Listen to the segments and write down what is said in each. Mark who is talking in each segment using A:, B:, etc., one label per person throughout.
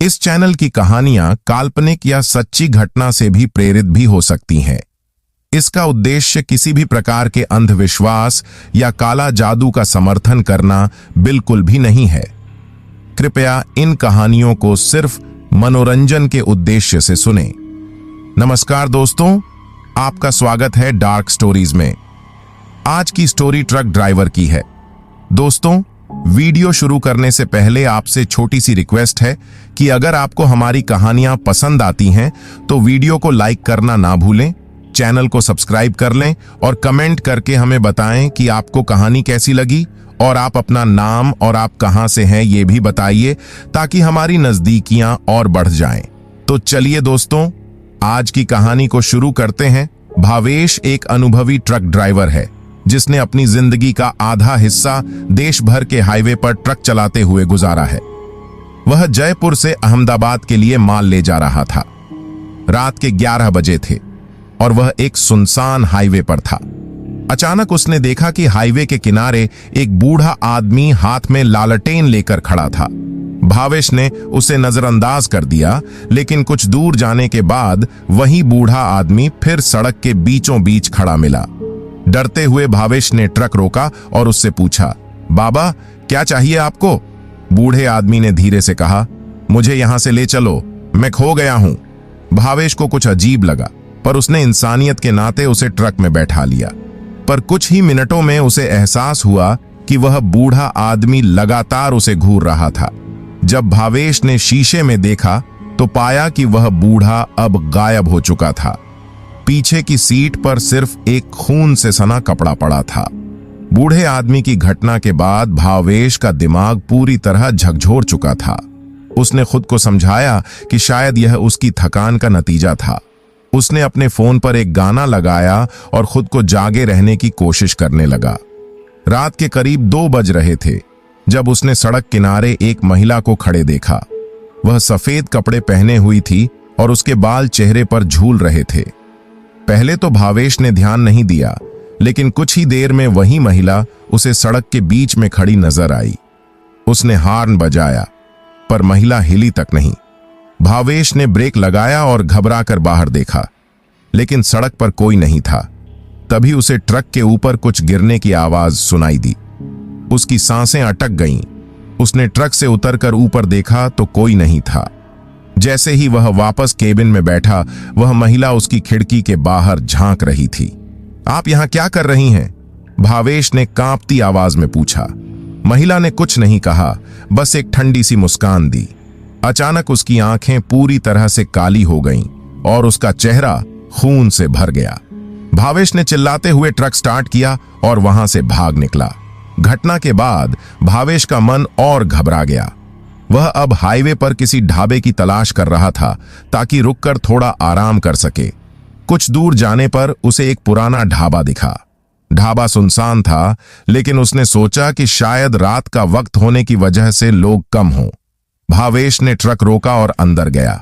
A: इस चैनल की कहानियां काल्पनिक या सच्ची घटना से भी प्रेरित भी हो सकती हैं। इसका उद्देश्य किसी भी प्रकार के अंधविश्वास या काला जादू का समर्थन करना बिल्कुल भी नहीं है। कृपया इन कहानियों को सिर्फ मनोरंजन के उद्देश्य से सुनें। नमस्कार दोस्तों, आपका स्वागत है डार्क स्टोरीज में। आज की स्टोरी ट्रक ड्राइवर की है। दोस्तों, वीडियो शुरू करने से पहले आपसे छोटी सी रिक्वेस्ट है कि अगर आपको हमारी कहानियां पसंद आती हैं तो वीडियो को लाइक करना ना भूलें, चैनल को सब्सक्राइब कर लें और कमेंट करके हमें बताएं कि आपको कहानी कैसी लगी और आप अपना नाम और आप कहां से हैं ये भी बताइए ताकि हमारी नजदीकियां और बढ़ जाएं। तो चलिए दोस्तों, आज की कहानी को शुरू करते हैं। भावेश एक अनुभवी ट्रक ड्राइवर है जिसने अपनी जिंदगी का आधा हिस्सा देश भर के हाईवे पर ट्रक चलाते हुए गुजारा है। वह जयपुर से अहमदाबाद के लिए माल ले जा रहा था। रात के 11 बजे थे और वह एक सुनसान हाईवे पर था। अचानक उसने देखा कि हाईवे के किनारे एक बूढ़ा आदमी हाथ में लालटेन लेकर खड़ा था। भावेश ने उसे नजरअंदाज कर दिया, लेकिन कुछ दूर जाने के बाद वही बूढ़ा आदमी फिर सड़क के बीचों बीच खड़ा मिला। डरते हुए भावेश ने ट्रक रोका और उससे पूछा, बाबा क्या चाहिए आपको? बूढ़े आदमी ने धीरे से कहा, मुझे यहां से ले चलो, मैं खो गया हूं। भावेश को कुछ अजीब लगा, पर उसने इंसानियत के नाते उसे ट्रक में बैठा लिया। पर कुछ ही मिनटों में उसे एहसास हुआ कि वह बूढ़ा आदमी लगातार उसे घूर रहा था। जब भावेश ने शीशे में देखा तो पाया कि वह बूढ़ा अब गायब हो चुका था। पीछे की सीट पर सिर्फ एक खून से सना कपड़ा पड़ा था। बूढ़े आदमी की घटना के बाद भावेश का दिमाग पूरी तरह झकझोर चुका था। उसने खुद को समझाया कि शायद यह उसकी थकान का नतीजा था। उसने अपने फोन पर एक गाना लगाया और खुद को जागे रहने की कोशिश करने लगा। रात के करीब 2 बज रहे थे जब उसने सड़क किनारे एक महिला को खड़े देखा। वह सफेद कपड़े पहने हुई थी और उसके बाल चेहरे पर झूल रहे थे। पहले तो भावेश ने ध्यान नहीं दिया, लेकिन कुछ ही देर में वही महिला उसे सड़क के बीच में खड़ी नजर आई। उसने हॉर्न बजाया, पर महिला हिली तक नहीं। भावेश ने ब्रेक लगाया और घबराकर बाहर देखा, लेकिन सड़क पर कोई नहीं था। तभी उसे ट्रक के ऊपर कुछ गिरने की आवाज सुनाई दी। उसकी सांसें अटक गईं। उसने ट्रक से उतरकर ऊपर देखा तो कोई नहीं था। जैसे ही वह वापस केबिन में बैठा, वह महिला उसकी खिड़की के बाहर झांक रही थी। आप यहां क्या कर रही हैं? भावेश ने कांपती आवाज में पूछा। महिला ने कुछ नहीं कहा, बस एक ठंडी सी मुस्कान दी। अचानक उसकी आंखें पूरी तरह से काली हो गईं और उसका चेहरा खून से भर गया। भावेश ने चिल्लाते हुए ट्रक स्टार्ट किया और वहां से भाग निकला। घटना के बाद भावेश का मन और घबरा गया। वह अब हाईवे पर किसी ढाबे की तलाश कर रहा था ताकि रुककर थोड़ा आराम कर सके। कुछ दूर जाने पर उसे एक पुराना ढाबा दिखा। ढाबा सुनसान था, लेकिन उसने सोचा कि शायद रात का वक्त होने की वजह से लोग कम हों। भावेश ने ट्रक रोका और अंदर गया।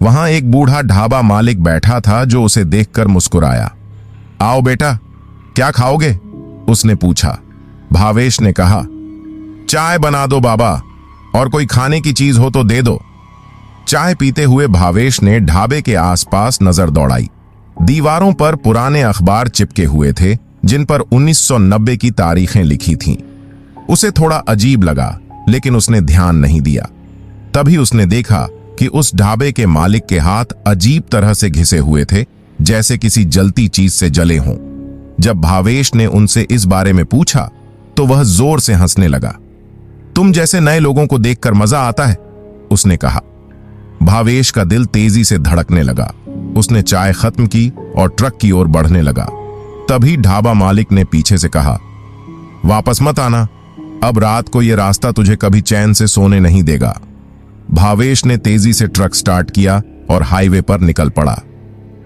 A: वहां एक बूढ़ा ढाबा मालिक बैठा था जो उसे देखकर मुस्कुराया। आओ बेटा, क्या खाओगे? उसने पूछा। भावेश ने कहा, चाय बना दो बाबा, और कोई खाने की चीज हो तो दे दो। चाय पीते हुए भावेश ने ढाबे के आसपास नजर दौड़ाई। दीवारों पर पुराने अखबार चिपके हुए थे जिन पर 1990 की तारीखें लिखी थीं। उसे थोड़ा अजीब लगा, लेकिन उसने ध्यान नहीं दिया। तभी उसने देखा कि उस ढाबे के मालिक के हाथ अजीब तरह से घिसे हुए थे, जैसे किसी जलती चीज से जले हों। जब भावेश ने उनसे इस बारे में पूछा तो वह जोर से हंसने लगा। तुम जैसे नए लोगों को देखकर मजा आता है, उसने कहा। भावेश का दिल तेजी से धड़कने लगा। उसने चाय खत्म की और ट्रक की ओर बढ़ने लगा। तभी ढाबा मालिक ने पीछे से कहा, वापस मत आना, अब रात को यह रास्ता तुझे कभी चैन से सोने नहीं देगा। भावेश ने तेजी से ट्रक स्टार्ट किया और हाईवे पर निकल पड़ा।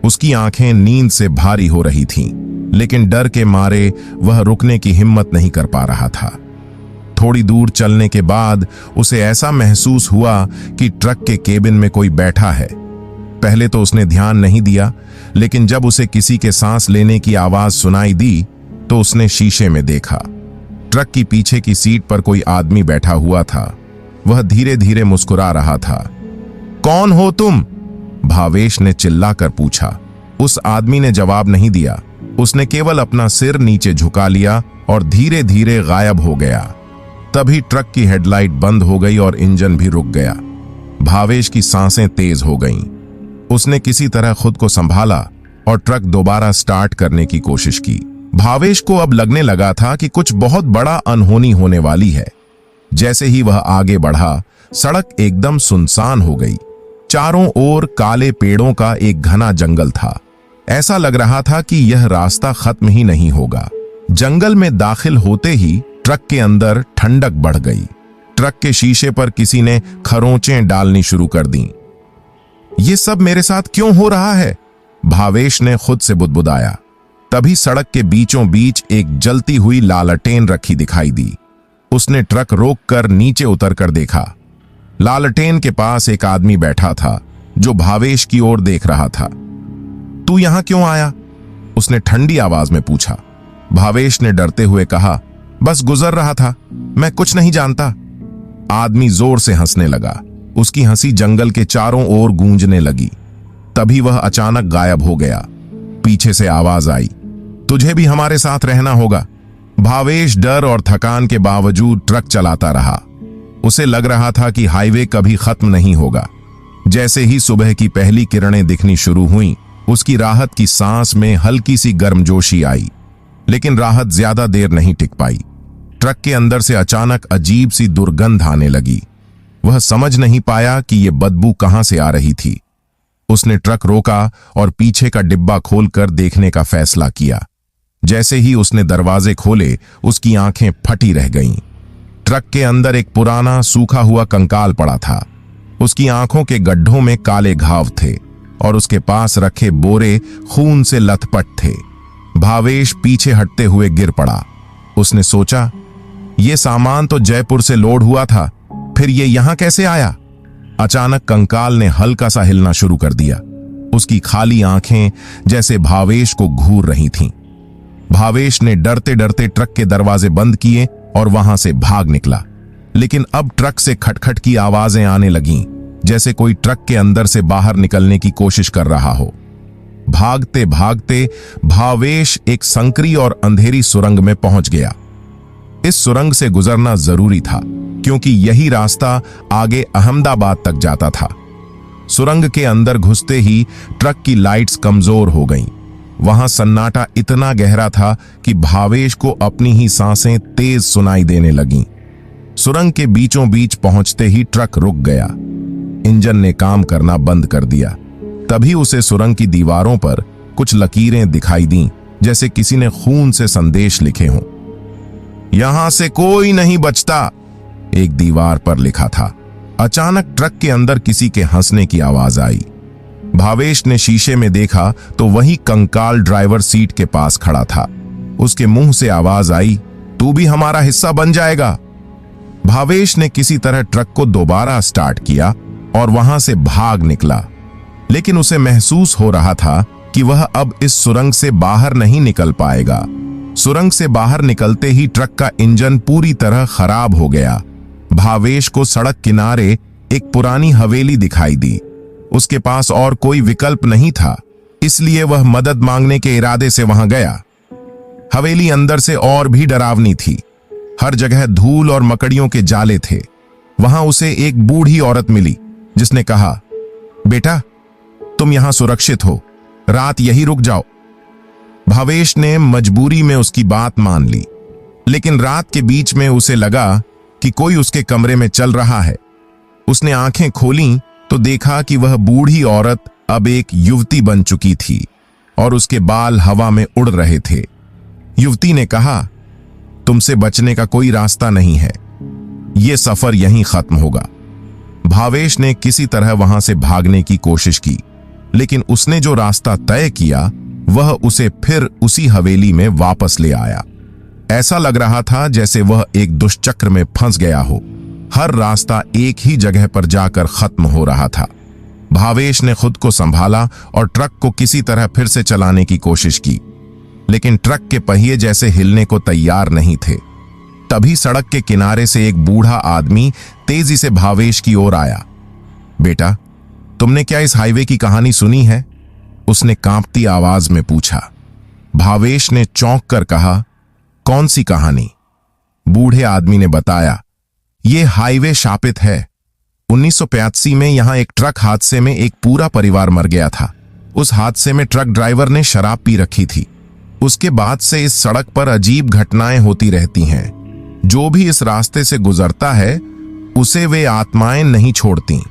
A: उसकी आंखें नींद से भारी हो रही थीं, लेकिन डर के मारे वह रुकने की हिम्मत नहीं कर पा रहा था। थोड़ी दूर चलने के बाद उसे ऐसा महसूस हुआ कि ट्रक के केबिन में कोई बैठा है। पहले तो उसने ध्यान नहीं दिया, लेकिन जब उसे किसी के सांस लेने की आवाज सुनाई दी तो उसने शीशे में देखा। ट्रक की पीछे की सीट पर कोई आदमी बैठा हुआ था। वह धीरे धीरे मुस्कुरा रहा था। कौन हो तुम? भावेश ने चिल्लाकर पूछा। उस आदमी ने जवाब नहीं दिया। उसने केवल अपना सिर नीचे झुका लिया और धीरे धीरे गायब हो गया। तभी ट्रक की हेडलाइट बंद हो गई और इंजन भी रुक गया। भावेश की सांसें तेज हो गईं। उसने किसी तरह खुद को संभाला और ट्रक दोबारा स्टार्ट करने की कोशिश की। भावेश को अब लगने लगा था कि कुछ बहुत बड़ा अनहोनी होने वाली है। जैसे ही वह आगे बढ़ा, सड़क एकदम सुनसान हो गई। चारों ओर काले पेड़ों का एक घना जंगल था। ऐसा लग रहा था कि यह रास्ता खत्म ही नहीं होगा। जंगल में दाखिल होते ही ट्रक के अंदर ठंडक बढ़ गई। ट्रक के शीशे पर किसी ने खरोंचें डालनी शुरू कर दी। ये सब मेरे साथ क्यों हो रहा है? भावेश ने खुद से बुदबुदाया। तभी सड़क के बीचों बीच एक जलती हुई लालटेन रखी दिखाई दी। उसने ट्रक रोककर नीचे उतरकर देखा। लालटेन के पास एक आदमी बैठा था जो भावेश की ओर देख रहा था। तू यहां क्यों आया? उसने ठंडी आवाज में पूछा। भावेश ने डरते हुए कहा, बस गुजर रहा था, मैं कुछ नहीं जानता। आदमी जोर से हंसने लगा। उसकी हंसी जंगल के चारों ओर गूंजने लगी। तभी वह अचानक गायब हो गया। पीछे से आवाज आई, तुझे भी हमारे साथ रहना होगा। भावेश डर और थकान के बावजूद ट्रक चलाता रहा। उसे लग रहा था कि हाईवे कभी खत्म नहीं होगा। जैसे ही सुबह की पहली किरणें दिखनी शुरू हुईं, उसकी राहत की सांस में हल्की सी गर्मजोशी आई। लेकिन राहत ज्यादा देर नहीं टिक पाई। ट्रक के अंदर से अचानक अजीब सी दुर्गंध आने लगी। वह समझ नहीं पाया कि यह बदबू कहां से आ रही थी। उसने ट्रक रोका और पीछे का डिब्बा खोलकर देखने का फैसला किया। जैसे ही उसने दरवाजे खोले, उसकी आंखें फटी रह गईं। ट्रक के अंदर एक पुराना सूखा हुआ कंकाल पड़ा था। उसकी आंखों के गड्ढों में काले घाव थे और उसके पास रखे बोरे खून से लथपथ थे। भावेश पीछे हटते हुए गिर पड़ा। उसने सोचा, यह सामान तो जयपुर से लोड हुआ था, फिर ये यहां कैसे आया? अचानक कंकाल ने हल्का सा हिलना शुरू कर दिया। उसकी खाली आंखें जैसे भावेश को घूर रही थीं। भावेश ने डरते डरते ट्रक के दरवाजे बंद किए और वहां से भाग निकला। लेकिन अब ट्रक से खटखट की आवाजें आने लगीं, जैसे कोई ट्रक के अंदर से बाहर निकलने की कोशिश कर रहा हो। भागते भागते भावेश एक संकरी और अंधेरी सुरंग में पहुंच गया। इस सुरंग से गुजरना जरूरी था, क्योंकि यही रास्ता आगे अहमदाबाद तक जाता था। सुरंग के अंदर घुसते ही ट्रक की लाइट्स कमजोर हो गईं। वहां सन्नाटा इतना गहरा था कि भावेश को अपनी ही सांसें तेज सुनाई देने लगीं। सुरंग के बीचों बीच पहुंचते ही ट्रक रुक गया। इंजन ने काम करना बंद कर दिया। तभी उसे सुरंग की दीवारों पर कुछ लकीरें दिखाई दीं, जैसे किसी ने खून से संदेश लिखे हों। यहां से कोई नहीं बचता, एक दीवार पर लिखा था। अचानक ट्रक के अंदर किसी के हंसने की आवाज आई। भावेश ने शीशे में देखा तो वही कंकाल ड्राइवर सीट के पास खड़ा था। उसके मुंह से आवाज आई, तू भी हमारा हिस्सा बन जाएगा। भावेश ने किसी तरह ट्रक को दोबारा स्टार्ट किया और वहां से भाग निकला। लेकिन उसे महसूस हो रहा था कि वह अब इस सुरंग से बाहर नहीं निकल पाएगा। सुरंग से बाहर निकलते ही ट्रक का इंजन पूरी तरह खराब हो गया। भावेश को सड़क किनारे एक पुरानी हवेली दिखाई दी। उसके पास और कोई विकल्प नहीं था, इसलिए वह मदद मांगने के इरादे से वहां गया। हवेली अंदर से और भी डरावनी थी। हर जगह धूल और मकड़ियों के जाले थे। वहां उसे एक बूढ़ी औरत मिली, जिसने कहा, बेटा, तुम यहां सुरक्षित हो, रात यही रुक जाओ। भावेश ने मजबूरी में उसकी बात मान ली, लेकिन रात के बीच में उसे लगा कि कोई उसके कमरे में चल रहा है। उसने आंखें खोलीं तो देखा कि वह बूढ़ी औरत अब एक युवती बन चुकी थी और उसके बाल हवा में उड़ रहे थे। युवती ने कहा, तुमसे बचने का कोई रास्ता नहीं है, यह सफर यहीं खत्म होगा। भावेश ने किसी तरह वहां से भागने की कोशिश की, लेकिन उसने जो रास्ता तय किया वह उसे फिर उसी हवेली में वापस ले आया। ऐसा लग रहा था जैसे वह एक दुष्चक्र में फंस गया हो। हर रास्ता एक ही जगह पर जाकर खत्म हो रहा था। भावेश ने खुद को संभाला और ट्रक को किसी तरह फिर से चलाने की कोशिश की, लेकिन ट्रक के पहिए जैसे हिलने को तैयार नहीं थे। तभी सड़क के किनारे से एक बूढ़ा आदमी तेजी से भावेश की ओर आया। बेटा, तुमने क्या इस हाईवे की कहानी सुनी है? उसने कांपती आवाज में पूछा। भावेश ने चौंक कर कहा, कौन सी कहानी? बूढ़े आदमी ने बताया, ये हाईवे शापित है। 1985 में यहां एक ट्रक हादसे में एक पूरा परिवार मर गया था। उस हादसे में ट्रक ड्राइवर ने शराब पी रखी थी। उसके बाद से इस सड़क पर अजीब घटनाएं होती रहती हैं। जो भी इस रास्ते से गुजरता है उसे वे आत्माएं नहीं छोड़ती।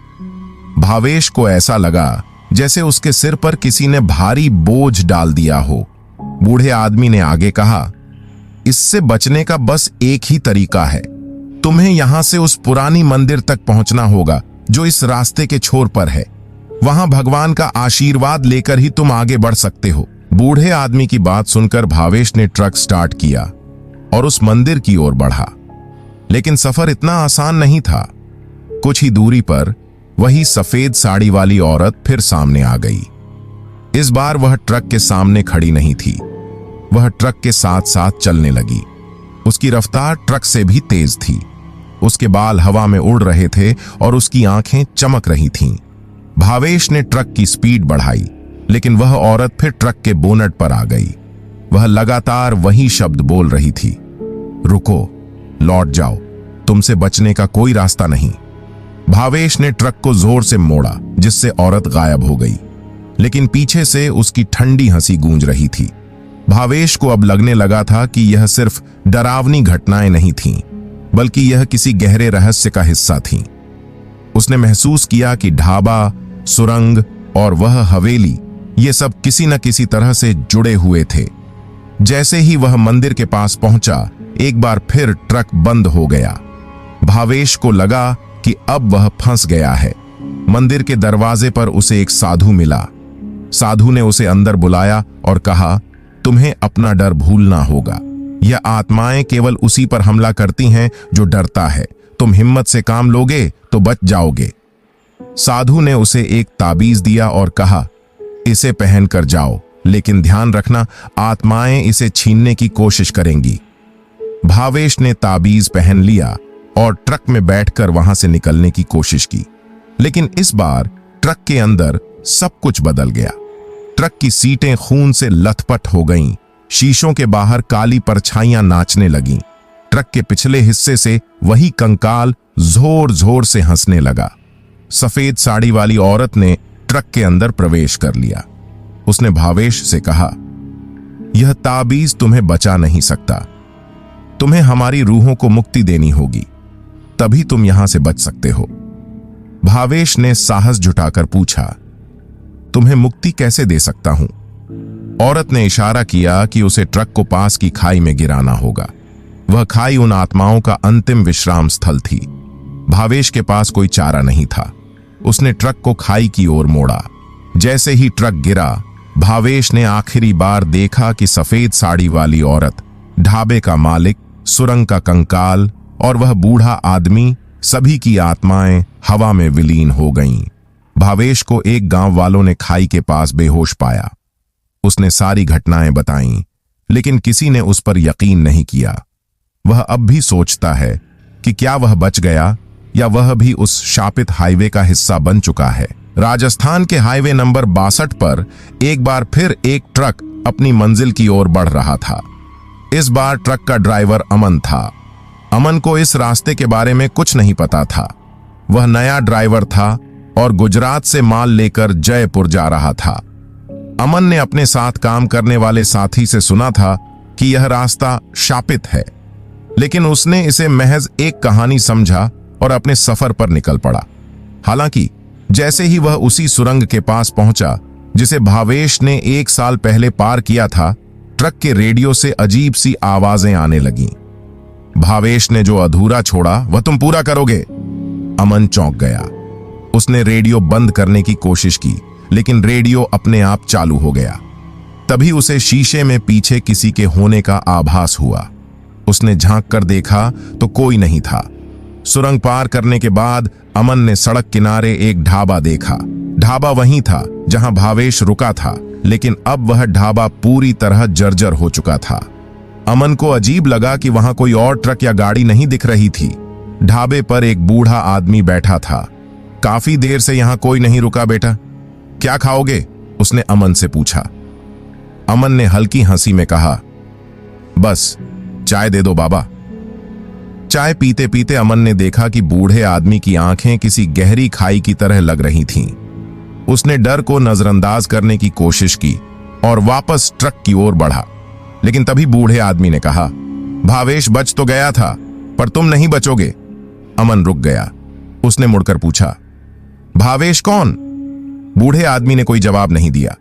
A: भावेश को ऐसा लगा जैसे उसके सिर पर किसी ने भारी बोझ डाल दिया हो। बूढ़े आदमी ने आगे कहा, इससे बचने का बस एक ही तरीका है। तुम्हें यहां से उस पुरानी मंदिर तक पहुंचना होगा जो इस रास्ते के छोर पर है। वहां भगवान का आशीर्वाद लेकर ही तुम आगे बढ़ सकते हो। बूढ़े आदमी की बात सुनकर भावेश ने ट्रक स्टार्ट किया और उस मंदिर की ओर बढ़ा। लेकिन सफर इतना आसान नहीं था। कुछ ही दूरी पर वही सफेद साड़ी वाली औरत फिर सामने आ गई। इस बार वह ट्रक के सामने खड़ी नहीं थी। वह ट्रक के साथ साथ चलने लगी। उसकी रफ्तार ट्रक से भी तेज थी। उसके बाल हवा में उड़ रहे थे और उसकी आंखें चमक रही थीं। भावेश ने ट्रक की स्पीड बढ़ाई, लेकिन वह औरत फिर ट्रक के बोनट पर आ गई। वह लगातार वही शब्द बोल रही थी, रुको, लौट जाओ, तुमसे बचने का कोई रास्ता नहीं। भावेश ने ट्रक को जोर से मोड़ा, जिससे औरत गायब हो गई। लेकिन पीछे से उसकी ठंडी हंसी गूंज रही थी। भावेश को अब लगने लगा था कि यह सिर्फ डरावनी घटनाएं नहीं थीं, बल्कि यह किसी गहरे रहस्य का हिस्सा थीं। उसने महसूस किया कि ढाबा, सुरंग और वह हवेली, ये सब किसी न किसी तरह से जुड़े हुए थे। जैसे ही वह मंदिर के पास पहुंचा, एक बार फिर ट्रक बंद हो गया। भावेश को लगा कि अब वह फंस गया है। मंदिर के दरवाजे पर उसे एक साधु मिला। साधु ने उसे अंदर बुलाया और कहा, तुम्हें अपना डर भूलना होगा। यह आत्माएं केवल उसी पर हमला करती हैं जो डरता है। तुम हिम्मत से काम लोगे तो बच जाओगे। साधु ने उसे एक ताबीज दिया और कहा, इसे पहन कर जाओ, लेकिन ध्यान रखना, आत्माएं इसे छीनने की कोशिश करेंगी। भावेश ने ताबीज पहन लिया और ट्रक में बैठकर वहां से निकलने की कोशिश की। लेकिन इस बार ट्रक के अंदर सब कुछ बदल गया। ट्रक की सीटें खून से लथपथ हो गईं। शीशों के बाहर काली परछाइयां नाचने लगीं। ट्रक के पिछले हिस्से से वही कंकाल जोर जोर से हंसने लगा। सफेद साड़ी वाली औरत ने ट्रक के अंदर प्रवेश कर लिया। उसने भावेश से कहा, यह ताबीज तुम्हें बचा नहीं सकता। तुम्हें हमारी रूहों को मुक्ति देनी होगी, तभी तुम यहां से बच सकते हो। भावेश ने साहस जुटाकर पूछा, तुम्हें मुक्ति कैसे दे सकता हूं? औरत ने इशारा किया कि उसे ट्रक को पास की खाई में गिराना होगा। वह खाई उन आत्माओं का अंतिम विश्राम स्थल थी। भावेश के पास कोई चारा नहीं था। उसने ट्रक को खाई की ओर मोड़ा। जैसे ही ट्रक गिरा, भावेश ने आखिरी बार देखा कि सफेद साड़ी वाली औरत, ढाबे का मालिक, सुरंग का कंकाल और वह बूढ़ा आदमी, सभी की आत्माएं हवा में विलीन हो गईं। भावेश को एक गांव वालों ने खाई के पास बेहोश पाया। उसने सारी घटनाएं बताईं, लेकिन किसी ने उस पर यकीन नहीं किया। वह अब भी सोचता है कि क्या वह बच गया या वह भी उस शापित हाईवे का हिस्सा बन चुका है। राजस्थान के हाईवे नंबर 62 पर एक बार फिर एक ट्रक अपनी मंजिल की ओर बढ़ रहा था। इस बार ट्रक का ड्राइवर अमन था। अमन को इस रास्ते के बारे में कुछ नहीं पता था। वह नया ड्राइवर था और गुजरात से माल लेकर जयपुर जा रहा था। अमन ने अपने साथ काम करने वाले साथी से सुना था कि यह रास्ता शापित है, लेकिन उसने इसे महज एक कहानी समझा और अपने सफर पर निकल पड़ा। हालांकि जैसे ही वह उसी सुरंग के पास पहुंचा जिसे भावेश ने 1 साल पहले पार किया था, ट्रक के रेडियो से अजीब सी आवाजें आने लगीं। भावेश ने जो अधूरा छोड़ा वह तुम पूरा करोगे। अमन चौंक गया। उसने रेडियो बंद करने की कोशिश की, लेकिन रेडियो अपने आप चालू हो गया। तभी उसे शीशे में पीछे किसी के होने का आभास हुआ। उसने झांक कर देखा तो कोई नहीं था। सुरंग पार करने के बाद अमन ने सड़क किनारे एक ढाबा देखा। ढाबा वहीं था जहां भावेश रुका था, लेकिन अब वह ढाबा पूरी तरह जर्जर हो चुका था। अमन को अजीब लगा कि वहां कोई और ट्रक या गाड़ी नहीं दिख रही थी। ढाबे पर एक बूढ़ा आदमी बैठा था। काफी देर से यहां कोई नहीं रुका बेटा, क्या खाओगे? उसने अमन से पूछा। अमन ने हल्की हंसी में कहा, बस चाय दे दो बाबा। चाय पीते पीते अमन ने देखा कि बूढ़े आदमी की आंखें किसी गहरी खाई की तरह लग रही थीं। उसने डर को नजरअंदाज करने की कोशिश की और वापस ट्रक की ओर बढ़ा, लेकिन तभी बूढ़े आदमी ने कहा, भावेश बच तो गया था, पर तुम नहीं बचोगे। अमन रुक गया। उसने मुड़कर पूछा, भावेश कौन? बूढ़े आदमी ने कोई जवाब नहीं दिया।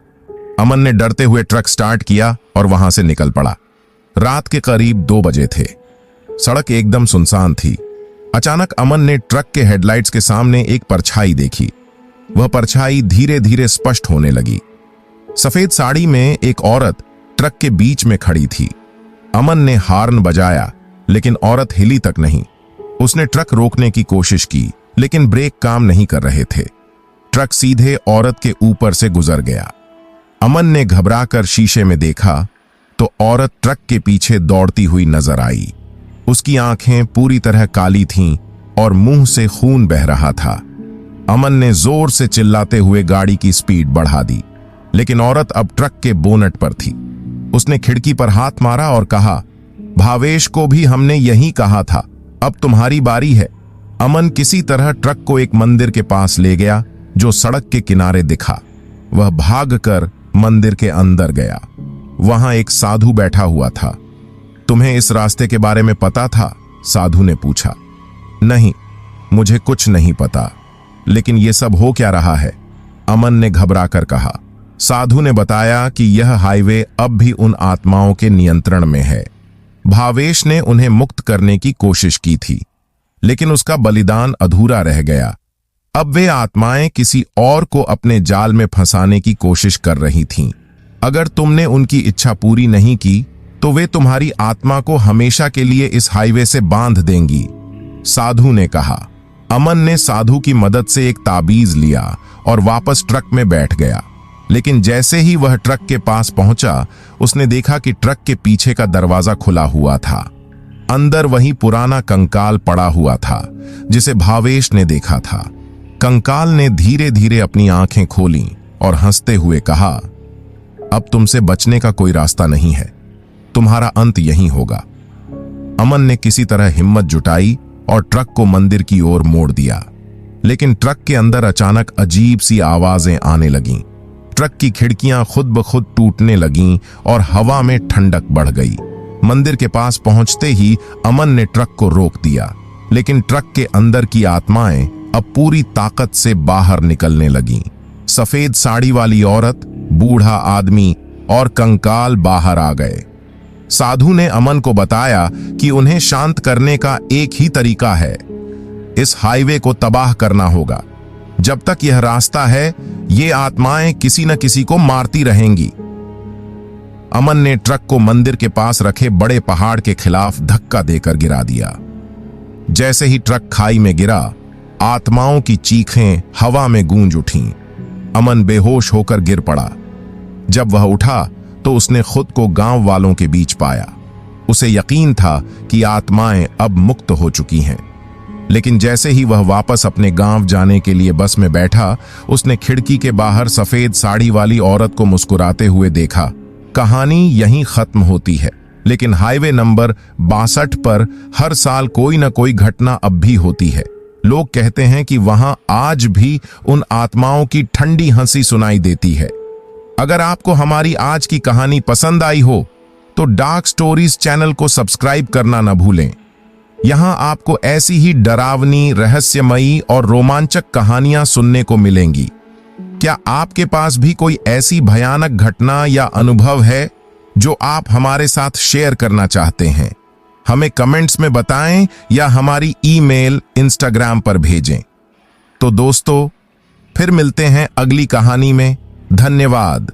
A: अमन ने डरते हुए ट्रक स्टार्ट किया और वहां से निकल पड़ा। रात के करीब 2 बजे थे। सड़क एकदम सुनसान थी। अचानक अमन ने ट्रक के हेडलाइट्स के सामने एक परछाई देखी। वह परछाई धीरे धीरे स्पष्ट होने लगी। सफेद साड़ी में एक औरत ट्रक के बीच में खड़ी थी। अमन ने हॉर्न बजाया, लेकिन औरत हिली तक नहीं। उसने ट्रक रोकने की कोशिश की, लेकिन ब्रेक काम नहीं कर रहे थे। ट्रक सीधे औरत के ऊपर से गुजर गया। अमन ने घबराकर शीशे में देखा तो औरत ट्रक के पीछे दौड़ती हुई नजर आई। उसकी आंखें पूरी तरह काली थीं और मुंह से खून बह रहा था। अमन ने जोर से चिल्लाते हुए गाड़ी की स्पीड बढ़ा दी, लेकिन औरत अब ट्रक के बोनट पर थी। उसने खिड़की पर हाथ मारा और कहा, भावेश को भी हमने यही कहा था, अब तुम्हारी बारी है। अमन किसी तरह ट्रक को एक मंदिर के पास ले गया जो सड़क के किनारे दिखा। वह भागकर मंदिर के अंदर गया। वहां एक साधु बैठा हुआ था। तुम्हें इस रास्ते के बारे में पता था? साधु ने पूछा। नहीं, मुझे कुछ नहीं पता, लेकिन यह सब हो क्या रहा है? अमन ने घबराकर कहा। साधु ने बताया कि यह हाईवे अब भी उन आत्माओं के नियंत्रण में है। भावेश ने उन्हें मुक्त करने की कोशिश की थी, लेकिन उसका बलिदान अधूरा रह गया। अब वे आत्माएं किसी और को अपने जाल में फंसाने की कोशिश कर रही थीं। अगर तुमने उनकी इच्छा पूरी नहीं की तो वे तुम्हारी आत्मा को हमेशा के लिए इस हाईवे से बांध देंगी, साधु ने कहा। अमन ने साधु की मदद से एक ताबीज लिया और वापस ट्रक में बैठ गया। लेकिन जैसे ही वह ट्रक के पास पहुंचा, उसने देखा कि ट्रक के पीछे का दरवाजा खुला हुआ था। अंदर वही पुराना कंकाल पड़ा हुआ था जिसे भावेश ने देखा था। कंकाल ने धीरे धीरे अपनी आंखें खोलीं और हंसते हुए कहा, अब तुमसे बचने का कोई रास्ता नहीं है, तुम्हारा अंत यहीं होगा। अमन ने किसी तरह हिम्मत जुटाई और ट्रक को मंदिर की ओर मोड़ दिया, लेकिन ट्रक के अंदर अचानक अजीब सी आवाजें आने लगीं। ट्रक की खिड़कियां खुद ब खुद टूटने लगीं और हवा में ठंडक बढ़ गई। मंदिर के पास पहुंचते ही अमन ने ट्रक को रोक दिया, लेकिन ट्रक के अंदर की आत्माएं अब पूरी ताकत से बाहर निकलने लगीं। सफेद साड़ी वाली औरत, बूढ़ा आदमी और कंकाल बाहर आ गए। साधु ने अमन को बताया कि उन्हें शांत करने का एक ही तरीका है, इस हाईवे को तबाह करना होगा। जब तक यह रास्ता है, ये आत्माएं किसी न किसी को मारती रहेंगी। अमन ने ट्रक को मंदिर के पास रखे बड़े पहाड़ के खिलाफ धक्का देकर गिरा दिया। जैसे ही ट्रक खाई में गिरा, आत्माओं की चीखें हवा में गूंज उठीं। अमन बेहोश होकर गिर पड़ा। जब वह उठा तो उसने खुद को गांव वालों के बीच पाया। उसे यकीन था कि आत्माएं अब मुक्त हो चुकी हैं। लेकिन जैसे ही वह वापस अपने गांव जाने के लिए बस में बैठा, उसने खिड़की के बाहर सफेद साड़ी वाली औरत को मुस्कुराते हुए देखा। कहानी यहीं खत्म होती है, लेकिन हाईवे नंबर 62 पर हर साल कोई न कोई घटना अब भी होती है। लोग कहते हैं कि वहां आज भी उन आत्माओं की ठंडी हंसी सुनाई देती है। अगर आपको हमारी आज की कहानी पसंद आई हो तो डार्क स्टोरीज चैनल को सब्सक्राइब करना न भूलें। यहां आपको ऐसी ही डरावनी, रहस्यमयी और रोमांचक कहानियां सुनने को मिलेंगी। क्या आपके पास भी कोई ऐसी भयानक घटना या अनुभव है जो आप हमारे साथ शेयर करना चाहते हैं? हमें कमेंट्स में बताएं या हमारी ईमेल, इंस्टाग्राम पर भेजें। तो दोस्तों, फिर मिलते हैं अगली कहानी में। धन्यवाद।